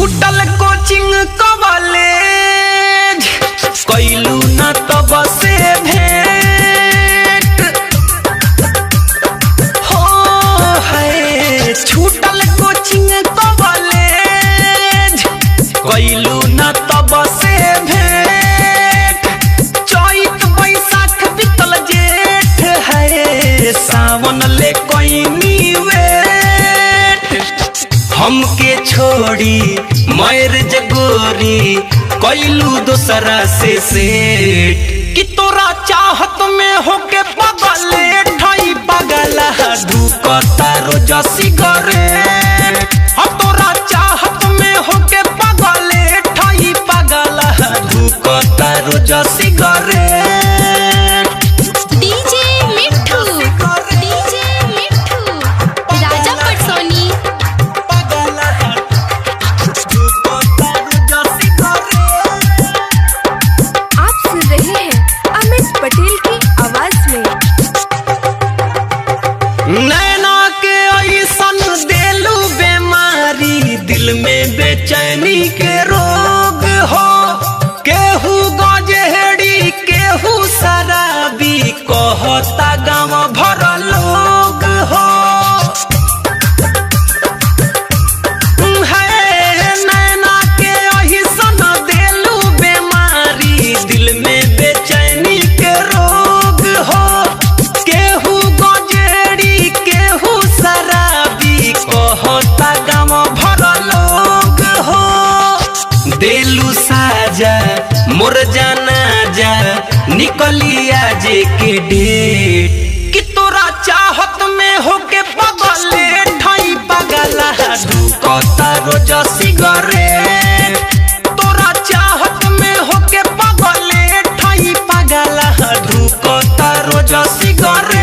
छूटल coaching college कैलू न तब से भेंट हो है। छूटल कोचिंग कॉलेज कैलू न तब से भेंट। चैत बैसाख बीतल जेठ है, सावन ले कोई हमके छोड़ी मैरिज गोरी कैलू दूसरा से सेट। कि तोरा चाहत में होके पगले ठई पगला धुकता रोज सिगरेट। तोरा चाहत में होके पगले ठई पगला धुकता रोज सिगरेट। नैना के ऐसन देलू बेमारी, दिल में बेचैनी के रोग हो। केहू गजेड़ी केहू शराबी, कहता गाँव भर लोग हो। नैना के ऐसन देलू बेमारी, दिल में बेचैनी के रोग हो। कहता गाँव भर लोग हो। देलू साजा मोर जाना जा निकलिया जे के डेट। कि तोरा चाहत में होके पगले ठई पगला धुकता रोज सिगरेट। तोरा चाहत में होके पगले ठई पगला धुकता रोज सिगरेट।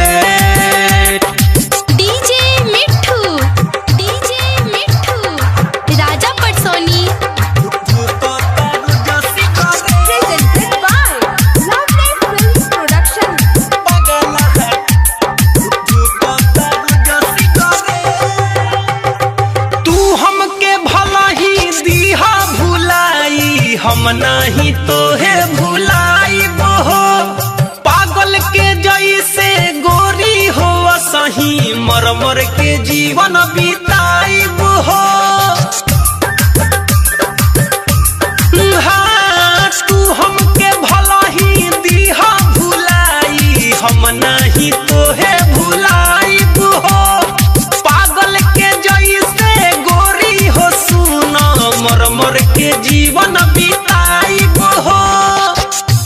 हम नहीं तो है भुलाइब हो, पागल के जैसे गोरी हो सही मर मर के जीवन बिताइब हो। हाँ तू हमके भला ही दीहा भुलाई, हम नहीं तो है भुलाइब हो। पागल के जैसे गोरी हो सुना मर मर के जीवन बिताइब हो।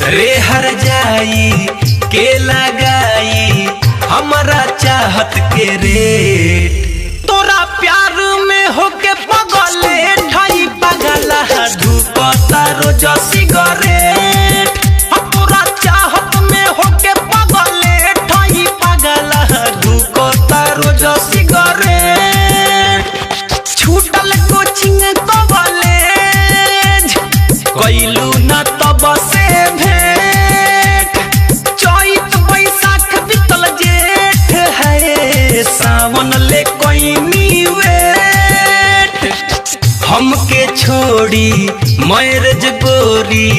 रे हर जाई के लगाई हमारा चाहत के रेट। तोरा प्यार में होके पगले ठई पगला धुकता रोज सिगरेट। तोरा चाहत में होके पगले ठई पगला धुकता रोज सिगरेट। छूटल कोचिंग कॉलेज कैलू न तब से भेंट। चैत बैसाख बीतल जेठ है, सावन ले कोई वेट। हमके छोड़ी मैरिज गोरी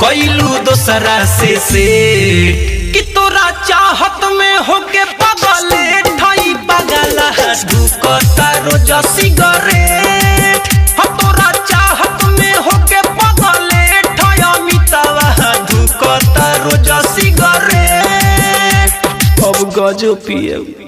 कैलू दूसरा से सेट। कि तोरा चाहत में होके पगले ठई पगला धुकता रोज सिगरेट। तोरा चाहत में होके पगले ठया मितावा धुकता रोज सिगरेट। अब गजो पिए।